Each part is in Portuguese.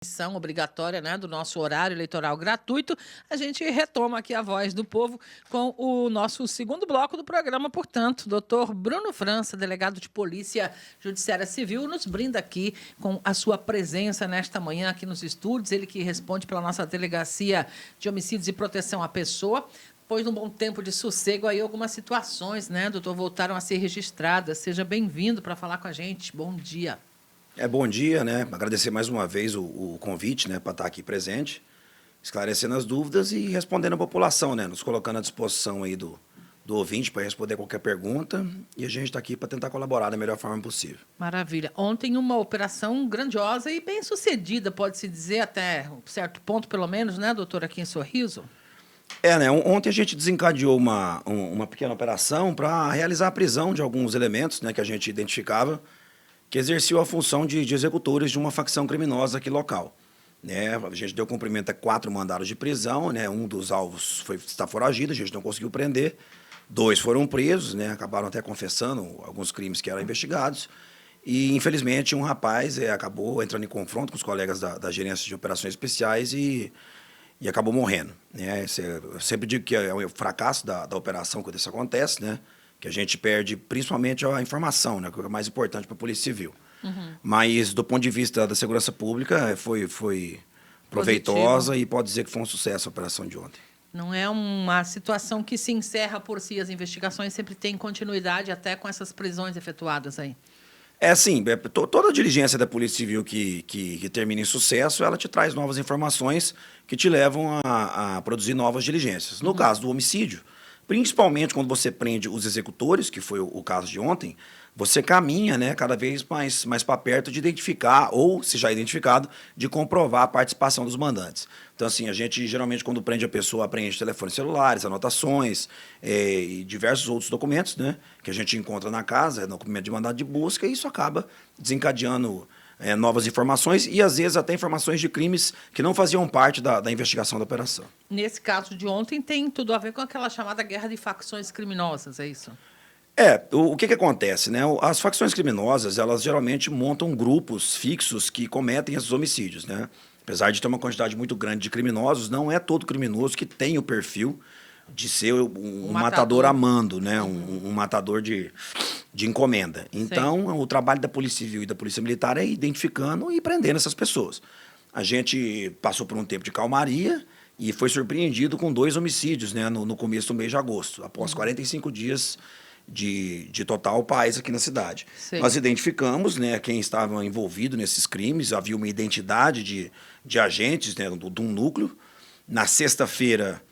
Missão obrigatória, né, do nosso horário eleitoral gratuito, a gente retoma aqui a voz do povo com o nosso segundo bloco do programa, portanto, doutor Bruno França, delegado de Polícia Judiciária Civil, nos brinda aqui com a sua presença nesta manhã aqui nos estúdios, ele que responde pela nossa Delegacia de Homicídios e Proteção à Pessoa. Depois de um bom tempo de sossego, aí algumas situações, né, doutor, voltaram a ser registradas. Seja bem-vindo para falar com a gente. Bom dia. Bom dia, né? Agradecer mais uma vez o convite, né, para estar aqui presente, esclarecendo as dúvidas e respondendo a população, né? Nos colocando à disposição aí do ouvinte para responder qualquer pergunta. E a gente está aqui para tentar colaborar da melhor forma possível. Maravilha. Ontem uma operação grandiosa e bem sucedida, pode-se dizer, até um certo ponto, pelo menos, né, doutor, aqui em Sorriso? Né? Ontem a gente desencadeou uma pequena operação para realizar a prisão de alguns elementos, né, que a gente identificava que exerciam a função de executores de uma facção criminosa aqui local. Né? A gente deu cumprimento a 4 mandados de prisão, né? Um dos alvos está foragido, a gente não conseguiu prender. 2 foram presos, né? Acabaram até confessando alguns crimes que eram investigados. E, infelizmente, um rapaz acabou entrando em confronto com os colegas da Gerência de Operações Especiais e acabou morrendo. Né? Eu sempre digo que é o fracasso da operação quando isso acontece, né? Que a gente perde principalmente a informação, né, que é o mais importante para a Polícia Civil. Uhum. Mas, do ponto de vista da segurança pública, foi proveitosa e pode dizer que foi um sucesso a operação de ontem. Não é uma situação que se encerra por si, as investigações sempre têm continuidade até com essas prisões efetuadas aí. Sim, toda a diligência da Polícia Civil que termina em sucesso, ela te traz novas informações que te levam a produzir novas diligências. No caso do homicídio, principalmente quando você prende os executores, que foi o caso de ontem, você caminha, né, cada vez mais para perto de identificar, ou, se já identificado, de comprovar a participação dos mandantes. Então, assim, a gente geralmente, quando prende a pessoa, apreende telefones celulares, anotações e diversos outros documentos, né, que a gente encontra na casa, no cumprimento de mandado de busca, e isso acaba desencadeando novas informações e, às vezes, até informações de crimes que não faziam parte da investigação da operação. Nesse caso de ontem, tem tudo a ver com aquela chamada guerra de facções criminosas, é isso? O que acontece, né? As facções criminosas, elas geralmente montam grupos fixos que cometem esses homicídios, né? Apesar de ter uma quantidade muito grande de criminosos, não é todo criminoso que tem o perfil de ser um matador a mando, né? Um matador de encomenda. Então, o trabalho da Polícia Civil e da Polícia Militar é identificando e prendendo essas pessoas. A gente passou por um tempo de calmaria e foi surpreendido com 2 homicídios, né? No começo do mês de agosto, após 45 dias de total paz aqui na cidade. Sim. Nós identificamos, né, quem estava envolvido nesses crimes, havia uma identidade de agentes, né, de um núcleo. Na sexta-feira,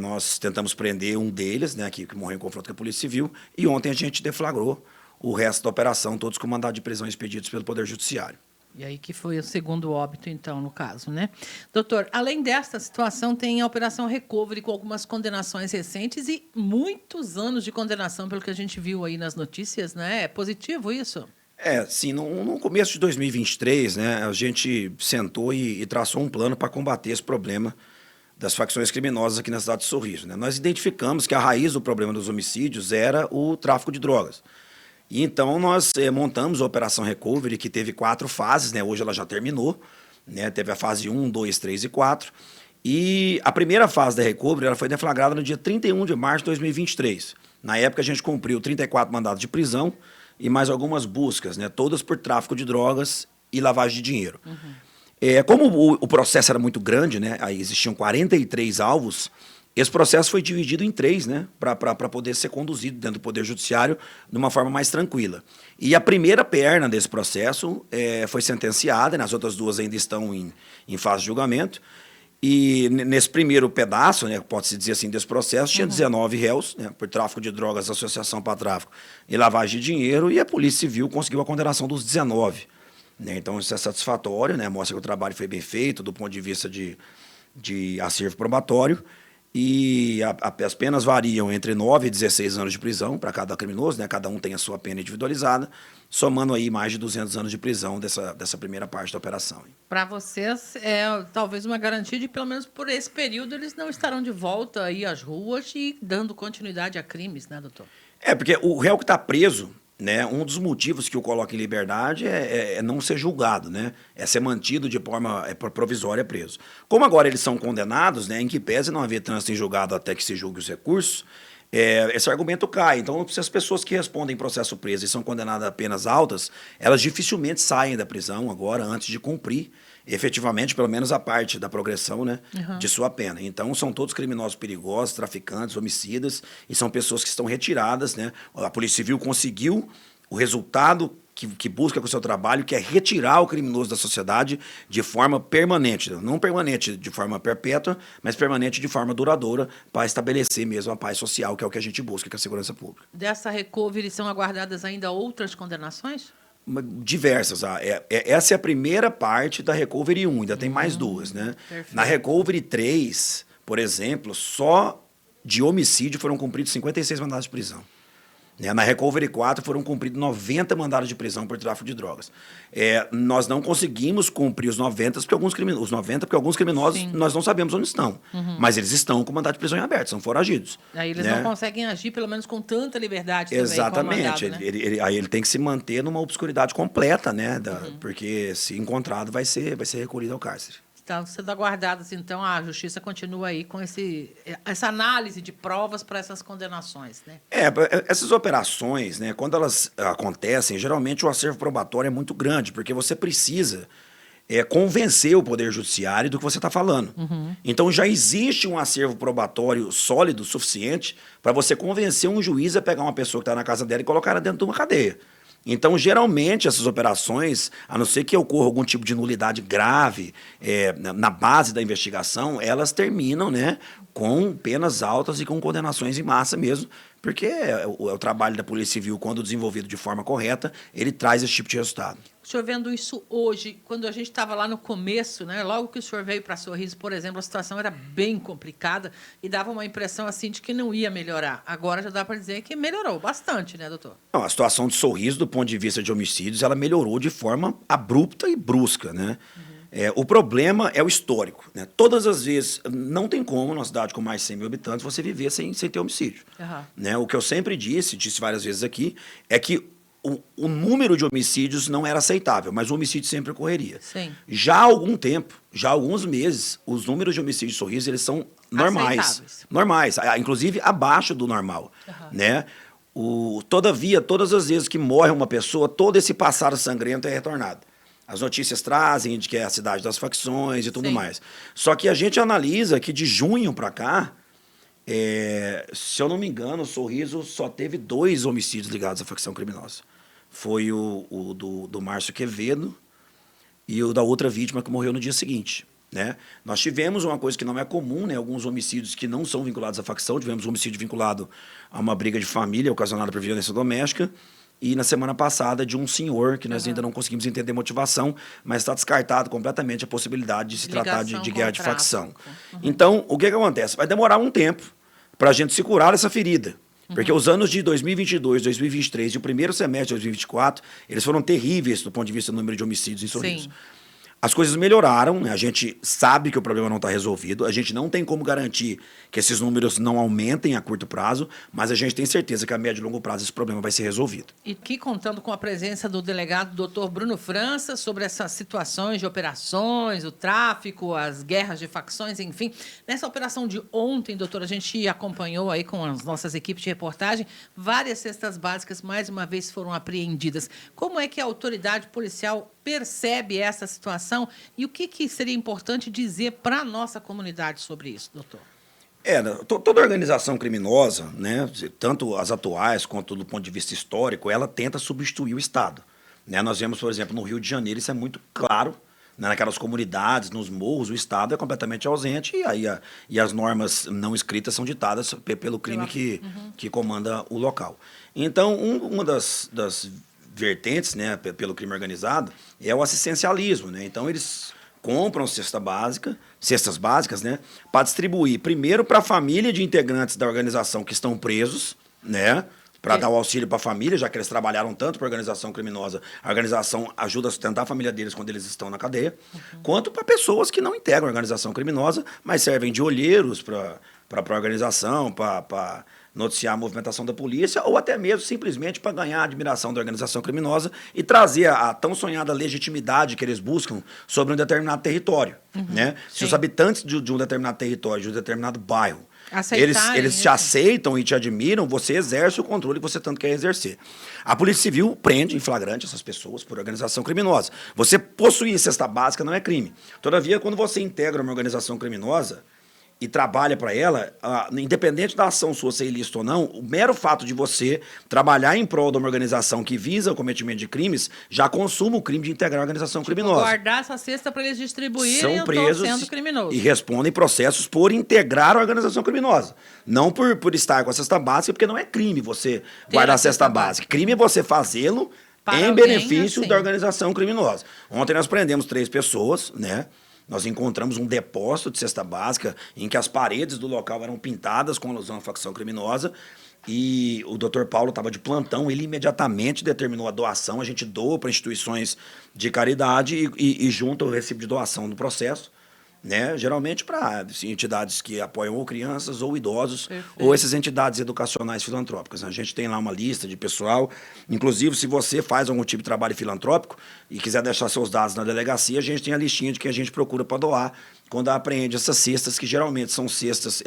nós tentamos prender um deles, né, que morreu em confronto com a Polícia Civil, e ontem a gente deflagrou o resto da operação, todos com mandado de prisão expedidos pelo Poder Judiciário. E aí que foi o segundo óbito, então, no caso, né? Doutor, além desta situação, tem a Operação Recovery com algumas condenações recentes e muitos anos de condenação, pelo que a gente viu aí nas notícias, né? É positivo isso? Sim. No começo de 2023, né, a gente sentou e traçou um plano para combater esse problema das facções criminosas aqui na cidade de Sorriso, né? Nós identificamos que a raiz do problema dos homicídios era o tráfico de drogas. E então nós montamos a Operação Recovery, que teve 4 fases, né? Hoje ela já terminou, né? Teve a fase 1, 2, 3 e 4. E a primeira fase da Recovery ela foi deflagrada no dia 31 de março de 2023. Na época a gente cumpriu 34 mandados de prisão e mais algumas buscas, né? Todas por tráfico de drogas e lavagem de dinheiro. Como o processo era muito grande, né? Aí existiam 43 alvos. Esse processo foi dividido em 3, né, para poder ser conduzido dentro do Poder Judiciário de uma forma mais tranquila. E a primeira perna desse processo foi sentenciada, né, as outras 2 ainda estão em fase de julgamento. E nesse primeiro pedaço, né, pode-se dizer assim, desse processo, tinha 19 réus, né, por tráfico de drogas, associação para tráfico e lavagem de dinheiro, e a Polícia Civil conseguiu a condenação dos 19. Né, então isso é satisfatório, né, mostra que o trabalho foi bem feito do ponto de vista de acervo probatório. E as penas variam entre 9 e 16 anos de prisão para cada criminoso, né? Cada um tem a sua pena individualizada, somando aí mais de 200 anos de prisão dessa primeira parte da operação. Para vocês, talvez uma garantia de, pelo menos por esse período, eles não estarão de volta aí às ruas e dando continuidade a crimes, né, doutor? Porque o réu que está preso, né, um dos motivos que o coloca em liberdade é não ser julgado, né, é ser mantido de forma provisória preso. Como agora eles são condenados, né, em que pese não haver trânsito em julgado até que se julgue os recursos, esse argumento cai. Então, se as pessoas que respondem processo preso e são condenadas a penas altas, elas dificilmente saem da prisão agora antes de cumprir efetivamente, pelo menos a parte da progressão, né, de sua pena. Então, são todos criminosos perigosos, traficantes, homicidas, e são pessoas que estão retiradas, né? A Polícia Civil conseguiu o resultado que busca com o seu trabalho, que é retirar o criminoso da sociedade de forma permanente. Não permanente de forma perpétua, mas permanente de forma duradoura, para estabelecer mesmo a paz social, que é o que a gente busca com a segurança pública. Dessa recovery são aguardadas ainda outras condenações? Diversas. Essa é a primeira parte da Recovery 1, ainda tem mais duas, né? Perfeito. Na Recovery 3, por exemplo, só de homicídio foram cumpridos 56 mandados de prisão. Na Recovery 4 foram cumpridos 90 mandados de prisão por tráfico de drogas. Nós não conseguimos cumprir os 90 porque alguns criminosos Sim. nós não sabemos onde estão. Mas eles estão com mandado de prisão em aberto, são foragidos. Aí eles né? não conseguem agir, pelo menos com tanta liberdade também. Exatamente. Como mandado, né? Aí ele tem que se manter numa obscuridade completa, né? Porque se encontrado vai ser recolhido ao cárcere. Estão sendo aguardadas, então, a Justiça continua aí com essa análise de provas para essas condenações, né? Essas operações, né, quando elas acontecem, geralmente o acervo probatório é muito grande, porque você precisa convencer o Poder Judiciário do que você está falando. Então, já existe um acervo probatório sólido, suficiente, para você convencer um juiz a pegar uma pessoa que está na casa dela e colocar ela dentro de uma cadeia. Então, geralmente, essas operações, a não ser que ocorra algum tipo de nulidade grave na base da investigação, elas terminam, né, com penas altas e com condenações em massa mesmo, porque o trabalho da Polícia Civil, quando desenvolvido de forma correta, ele traz esse tipo de resultado. O senhor vendo isso hoje, quando a gente estava lá no começo, né, logo que o senhor veio para Sorriso, por exemplo, a situação era bem complicada e dava uma impressão assim de que não ia melhorar. Agora já dá para dizer que melhorou bastante, né, doutor? Não, a situação de Sorriso, do ponto de vista de homicídios, ela melhorou de forma abrupta e brusca, né? O problema é o histórico, né? Todas as vezes, não tem como, numa cidade com mais de 100 mil habitantes, você viver sem ter homicídio. Né? O que eu sempre disse várias vezes aqui, é que o número de homicídios não era aceitável, mas o homicídio sempre ocorreria. Sim. Já há algum tempo, já há alguns meses, os números de homicídios de Sorriso, eles são normais. Aceitáveis. Normais, inclusive abaixo do normal. Né? Todavia, todas as vezes que morre uma pessoa, todo esse passado sangrento é retornado. As notícias trazem de que é a cidade das facções e tudo Sim. mais. Só que a gente analisa que de junho para cá, se eu não me engano, o Sorriso só teve 2 homicídios ligados à facção criminosa. Foi o do Márcio Quevedo e o da outra vítima que morreu no dia seguinte. Né? Nós tivemos uma coisa que não é comum, né? Alguns homicídios que não são vinculados à facção. Tivemos um homicídio vinculado a uma briga de família ocasionada por violência doméstica. E na semana passada de um senhor, que nós ainda não conseguimos entender a motivação, mas está descartado completamente a possibilidade de se tratar de guerra de facção. Então, o que acontece? Vai demorar um tempo para a gente se curar essa ferida. Porque os anos de 2022, 2023 e o primeiro semestre de 2024, eles foram terríveis do ponto de vista do número de homicídios em Sorriso. Sim. As coisas melhoraram, né? A gente sabe que o problema não está resolvido, a gente não tem como garantir que esses números não aumentem a curto prazo, mas a gente tem certeza que a médio e longo prazo esse problema vai ser resolvido. E aqui contando com a presença do delegado doutor Bruno França sobre essas situações de operações, o tráfico, as guerras de facções, enfim. Nessa operação de ontem, doutor, a gente acompanhou aí com as nossas equipes de reportagem, várias cestas básicas mais uma vez foram apreendidas. Como é que a autoridade policial percebe essa situação e o que seria importante dizer para a nossa comunidade sobre isso, doutor? Toda organização criminosa, né, tanto as atuais quanto do ponto de vista histórico, ela tenta substituir o Estado. Né? Nós vemos, por exemplo, no Rio de Janeiro, isso é muito claro, né, naquelas comunidades, nos morros, o Estado é completamente ausente e as normas não escritas são ditadas pelo crime que comanda o local. Então, uma das vertentes, né, pelo crime organizado é o assistencialismo, né? Então eles compram cestas básicas, né, para distribuir primeiro para a família de integrantes da organização que estão presos, né, para dar o auxílio para a família, já que eles trabalharam tanto para a organização criminosa. A organização ajuda a sustentar a família deles quando eles estão na cadeia, quanto para pessoas que não integram a organização criminosa, mas servem de olheiros para a organização, para noticiar a movimentação da polícia, ou até mesmo simplesmente para ganhar a admiração da organização criminosa e trazer a tão sonhada legitimidade que eles buscam sobre um determinado território. Né? Se os habitantes de um determinado território, de um determinado bairro, eles te aceitam e te admiram, você exerce o controle que você tanto quer exercer. A Polícia Civil prende em flagrante essas pessoas por organização criminosa. Você possuir cesta básica não é crime. Todavia, quando você integra uma organização criminosa e trabalha para ela, independente da ação sua ser ilícita ou não, o mero fato de você trabalhar em prol de uma organização que visa o cometimento de crimes já consuma o crime de integrar a organização criminosa. Guardar essa cesta para eles distribuírem, são presos sendo criminoso. E respondem processos por integrar a organização criminosa. Não por estar com a cesta básica, porque não é crime você guardar a cesta básica. Crime é você fazê-lo em benefício da organização criminosa. Ontem nós prendemos 3 pessoas, né? Nós encontramos um depósito de cesta básica em que as paredes do local eram pintadas com alusão à facção criminosa e o Dr. Paulo estava de plantão, ele imediatamente determinou a doação, a gente doa para instituições de caridade e junta o recibo de doação no processo, né? Geralmente para entidades que apoiam ou crianças ou idosos, ou essas entidades educacionais filantrópicas. A gente tem lá uma lista de pessoal, inclusive se você faz algum tipo de trabalho filantrópico e quiser deixar seus dados na delegacia, a gente tem a listinha de que a gente procura para doar quando apreende essas cestas, que geralmente são cestas,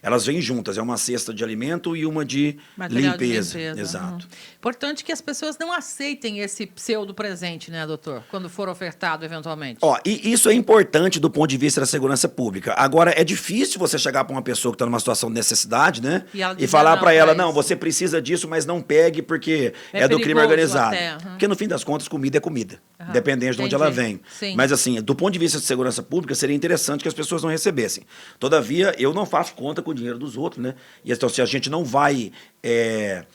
elas vêm juntas, é uma cesta de alimento e uma de limpeza. Exato. Importante que as pessoas não aceitem esse pseudo presente, né, doutor? Quando for ofertado, eventualmente. E isso é importante do ponto de vista da segurança pública. Agora, é difícil você chegar para uma pessoa que está numa situação de necessidade, né? E falar para ela, não, você precisa disso, mas não pegue porque é do crime organizado. Porque, no fim das contas, comida é comida. Dependendo de onde ela vem. Sim. Mas, assim, do ponto de vista de segurança pública, seria interessante que as pessoas não recebessem. Todavia, eu não faço conta com o dinheiro dos outros, né? E então, se a gente não vai...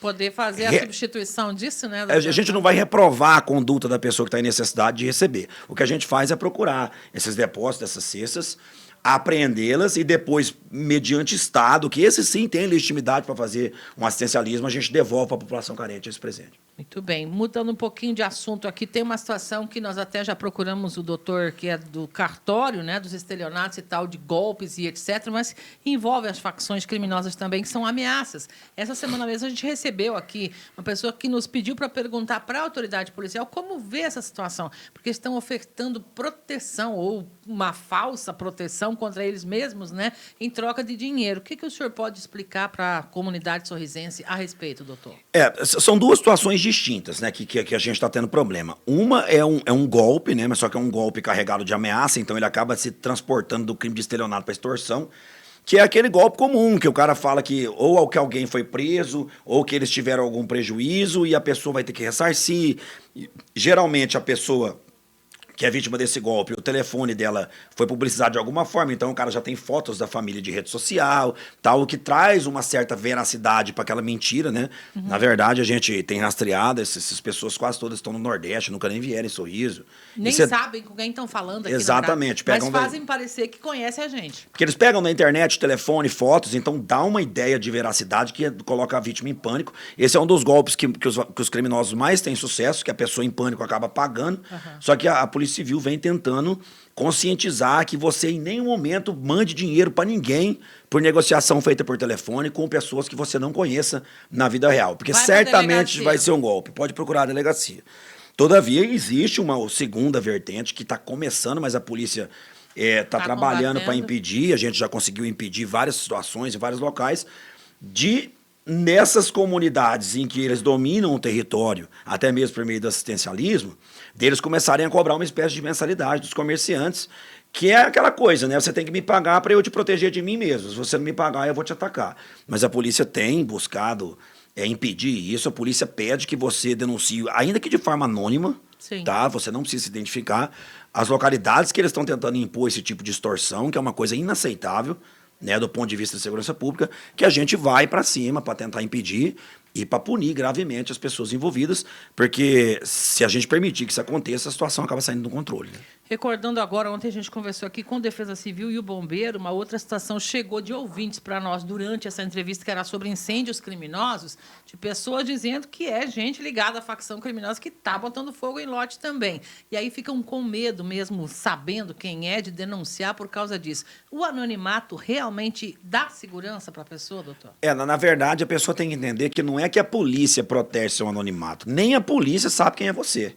poder fazer a substituição disso, né? A gente não vai reprovar a conduta da pessoa que está em necessidade de receber. O que a gente faz é procurar esses depósitos, essas cestas, apreendê-las e depois, mediante Estado, que esse sim tem legitimidade para fazer um assistencialismo, a gente devolve para a população carente esse presente. Muito bem. Mudando um pouquinho de assunto aqui, tem uma situação que nós até já procuramos o doutor, que é do cartório, né, dos estelionatos e tal, de golpes e etc., mas envolve as facções criminosas também, que são ameaças. Essa semana mesmo a gente recebeu aqui uma pessoa que nos pediu para perguntar para a autoridade policial como vê essa situação, porque estão ofertando proteção ou uma falsa proteção contra eles mesmos, né, em troca de dinheiro. O que o senhor pode explicar para a comunidade sorrisense a respeito, doutor? São duas situações distintas, né, que a gente está tendo problema. Uma é um golpe, né, mas só que é um golpe carregado de ameaça, então ele acaba se transportando do crime de estelionato para extorsão, que é aquele golpe comum, que o cara fala que ou que alguém foi preso, ou que eles tiveram algum prejuízo e a pessoa vai ter que ressarcir. Geralmente a pessoa que é vítima desse golpe, o telefone dela foi publicizado de alguma forma, então o cara já tem fotos da família de rede social, tal, o que traz uma certa veracidade para aquela mentira, né? Na verdade, a gente tem rastreado, essas pessoas quase todas estão no Nordeste, nunca nem vieram em Sorriso. Nem sabem com quem estão falando aqui. Exatamente. Mas fazem parecer que conhecem a gente. Porque eles pegam na internet, telefone, fotos, então dá uma ideia de veracidade que coloca a vítima em pânico. Esse é um dos golpes que os criminosos mais têm sucesso, que a pessoa em pânico acaba pagando, só que a Polícia Civil vem tentando conscientizar que você em nenhum momento mande dinheiro para ninguém por negociação feita por telefone com pessoas que você não conheça na vida real, porque certamente vai ser um golpe. Pode procurar a delegacia. Todavia, existe uma segunda vertente que está começando, mas a polícia está trabalhando para impedir, a gente já conseguiu impedir várias situações em vários locais, nessas comunidades em que eles dominam o território, até mesmo por meio do assistencialismo, deles começarem a cobrar uma espécie de mensalidade dos comerciantes, que é aquela coisa, né? Você tem que me pagar para eu te proteger de mim mesmo. Se você não me pagar, eu vou te atacar. Mas a polícia tem buscado impedir isso. A polícia pede que você denuncie, ainda que de forma anônima, tá? Você não precisa se identificar. As localidades que eles estão tentando impor esse tipo de extorsão, que é uma coisa inaceitável, né, do ponto de vista da segurança pública, que a gente vai para cima para tentar impedir e para punir gravemente as pessoas envolvidas, porque se a gente permitir que isso aconteça, a situação acaba saindo do controle. Né? Recordando agora, ontem a gente conversou aqui com Defesa Civil e o Bombeiro, uma outra situação chegou de ouvintes para nós durante essa entrevista, que era sobre incêndios criminosos, de pessoas dizendo que é gente ligada à facção criminosa que está botando fogo em lote também. E aí ficam com medo mesmo, sabendo quem é, de denunciar por causa disso. O anonimato realmente dá segurança para a pessoa, doutor? Na verdade, a pessoa tem que entender que não é que a polícia protege seu anonimato, nem a polícia sabe quem é você.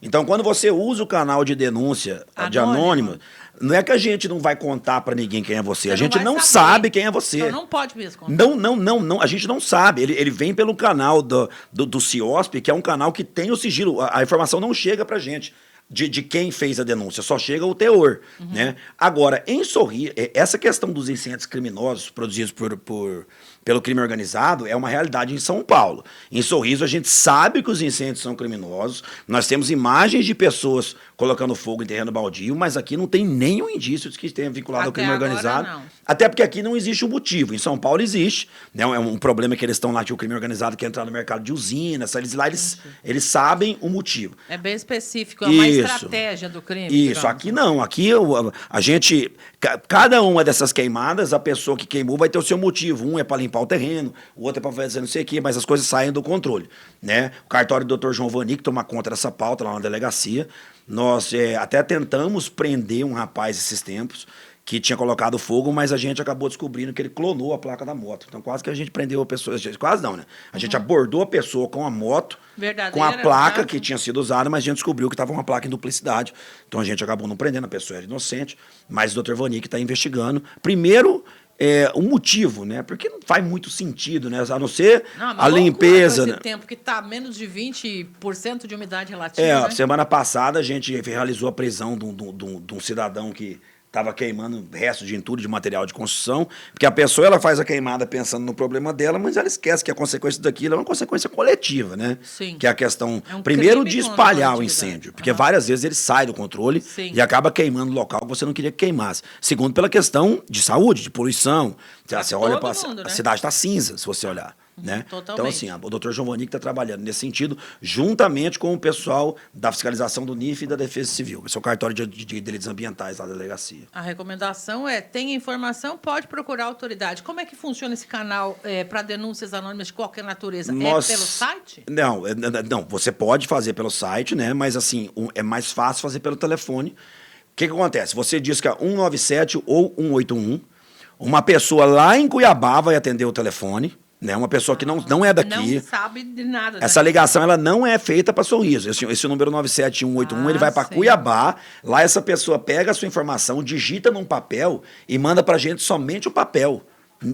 Então, quando você usa o canal de denúncia de anônimo, não é que a gente não vai contar para ninguém quem é você. A gente não sabe quem é você. Então não pode mesmo contar. Não. A gente não sabe. Ele vem pelo canal do CIOSP, que é um canal que tem o sigilo. A informação não chega pra gente de quem fez a denúncia, só chega o teor. Né? Agora, em Sorriso, essa questão dos incêndios criminosos produzidos pelo crime organizado é uma realidade em São Paulo. Em Sorriso, a gente sabe que os incêndios são criminosos, nós temos imagens de pessoas colocando fogo em terreno baldio, mas aqui não tem nenhum indício de que tenha vinculado ao crime organizado. Não. Até porque aqui não existe um motivo. Em São Paulo existe. Né? É um problema que eles estão lá, que o crime organizado quer entrar no mercado de usinas. Eles sabem o motivo. É bem específico, é uma estratégia do crime. Isso, digamos. aqui não. Aqui a gente... Cada uma dessas queimadas, a pessoa que queimou vai ter o seu motivo. Um é para limpar o terreno, o outro é para fazer não sei o quê, mas as coisas saem do controle. Né? O cartório do Dr. João Vani, que toma conta dessa pauta lá na delegacia, nós até tentamos prender um rapaz esses tempos que tinha colocado fogo, mas a gente acabou descobrindo que ele clonou a placa da moto. Então quase que a gente prendeu a pessoa, quase não, né? A gente abordou a pessoa com a moto, com a placa que tinha sido usada, mas a gente descobriu que estava uma placa em duplicidade. Então a gente acabou não prendendo, a pessoa era inocente, mas o Dr. Vani que está investigando. Primeiro, o motivo, né? Porque não faz muito sentido, né? A não ser a limpeza. Esse tempo que está menos de 20% de umidade relativa. Né? Semana passada a gente realizou a prisão de um cidadão que estava queimando restos de entulho de material de construção, porque a pessoa ela faz a queimada pensando no problema dela, mas ela esquece que a consequência daquilo é uma consequência coletiva, né? Sim. Que é a questão, primeiro, de espalhar o incêndio, porque várias vezes ele sai do controle e acaba queimando o local que você não queria que queimasse. Segundo, pela questão de saúde, de poluição. Você olha para a cidade está cinza, se você olhar. Né? Então, assim, o Dr. João Vani está trabalhando nesse sentido, juntamente com o pessoal da fiscalização do NIF e da Defesa Civil. Esse é o cartório de delitos ambientais lá da delegacia. A recomendação é: tem informação, pode procurar a autoridade. Como é que funciona esse canal para denúncias anônimas de qualquer natureza? É pelo site? Não, você pode fazer pelo site, né? Mas assim, é mais fácil fazer pelo telefone. O que acontece? Você diz que é 197 ou 181, uma pessoa lá em Cuiabá vai atender o telefone. Né? Uma pessoa que não é daqui. Não sabe de nada. Essa ligação ela não é feita para Sorriso. Esse número 97181 ele vai para Cuiabá. Lá essa pessoa pega a sua informação, digita num papel e manda para a gente somente o papel.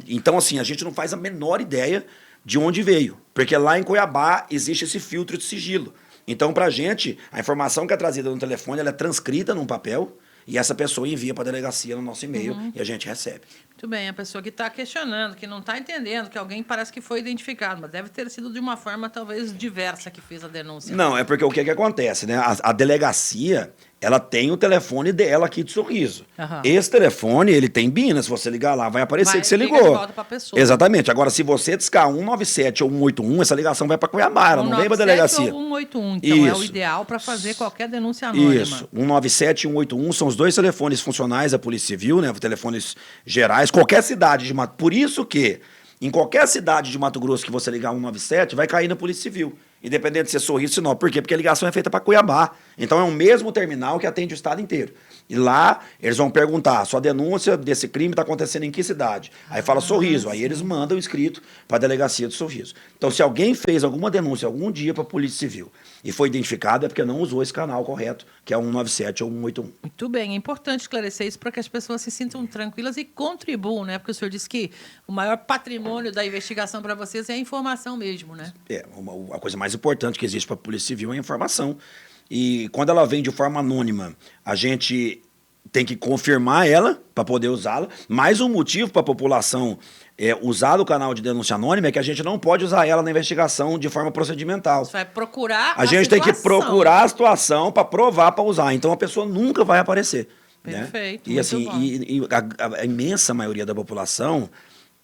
Então, assim, a gente não faz a menor ideia de onde veio. Porque lá em Cuiabá existe esse filtro de sigilo. Então, para a gente, a informação que é trazida no telefone ela é transcrita num papel e essa pessoa envia para a delegacia no nosso e-mail e a gente recebe. Muito bem, a pessoa que está questionando, que não está entendendo, que alguém parece que foi identificado, mas deve ter sido de uma forma talvez diversa que fez a denúncia. Não, é porque o que acontece, né? A delegacia, ela tem o telefone dela aqui de Sorriso. Esse telefone, ele tem BINA, se você ligar lá, vai aparecer que você ligou. De volta pra pessoa. Exatamente. Agora, se você discar 197 ou 181, essa ligação vai para Cuiabá, ela não vem para a delegacia. 197 ou 181, então é o ideal para fazer qualquer denúncia anônima. Isso, 197 e 181 são os dois telefones funcionais da Polícia Civil, né? Telefones gerais, qualquer cidade de Mato. Por isso que em qualquer cidade de Mato Grosso que você ligar 197, vai cair na Polícia Civil. Independente de ser Sorriso ou não. Por quê? Porque a ligação é feita para Cuiabá. Então é o mesmo terminal que atende o estado inteiro. E lá eles vão perguntar, sua denúncia desse crime está acontecendo em que cidade? Aí fala Sorriso. Aí eles mandam o escrito para a delegacia de Sorriso. Então se alguém fez alguma denúncia algum dia para a Polícia Civil e foi identificado é porque não usou esse canal correto, que é 197 ou 181. Muito bem, é importante esclarecer isso para que as pessoas se sintam tranquilas e contribuam, né? Porque o senhor disse que o maior patrimônio da investigação para vocês é a informação mesmo, né? A coisa mais importante que existe para a Polícia Civil é a informação. E quando ela vem de forma anônima, a gente tem que confirmar ela para poder usá-la. Mais um motivo para a população usar o canal de denúncia anônima é que a gente não pode usar ela na investigação de forma procedimental. Você vai procurar a gente tem que procurar a situação para provar para usar. Então a pessoa nunca vai aparecer. Perfeito. Né? E assim, a imensa maioria da população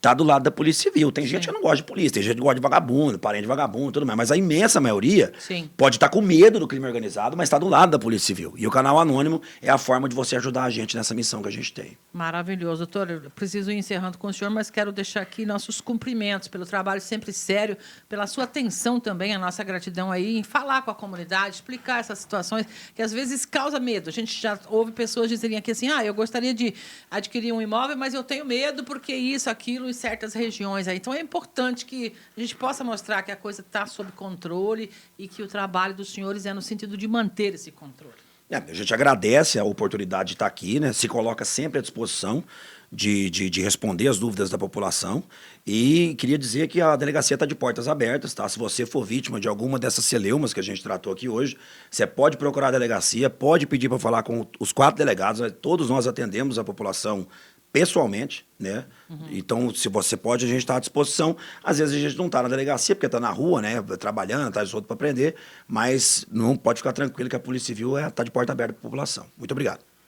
tá do lado da Polícia Civil. Tem gente que não gosta de polícia, tem gente que gosta de vagabundo, parente de vagabundo, tudo mais. Mas a imensa maioria pode estar com medo do crime organizado, mas está do lado da Polícia Civil. E o canal Anônimo é a forma de você ajudar a gente nessa missão que a gente tem. Maravilhoso. Doutor, eu preciso ir encerrando com o senhor, mas quero deixar aqui nossos cumprimentos pelo trabalho sempre sério, pela sua atenção também, a nossa gratidão aí em falar com a comunidade, explicar essas situações que às vezes causa medo. A gente já ouve pessoas dizerem aqui assim, eu gostaria de adquirir um imóvel, mas eu tenho medo porque isso, aquilo, em certas regiões aí. Então, é importante que a gente possa mostrar que a coisa está sob controle e que o trabalho dos senhores é no sentido de manter esse controle. A gente agradece a oportunidade de estar aqui, né? Se coloca sempre à disposição de responder as dúvidas da população. E queria dizer que a delegacia está de portas abertas, tá? Se você for vítima de alguma dessas celeumas que a gente tratou aqui hoje, você pode procurar a delegacia, pode pedir para falar com os 4 delegados, todos nós atendemos a população pessoalmente, né? Então, se você pode, a gente está à disposição. Às vezes a gente não está na delegacia, porque está na rua, né? Trabalhando, está solto para prender, mas não pode ficar tranquilo que a Polícia Civil está de porta aberta para a população. Muito obrigado.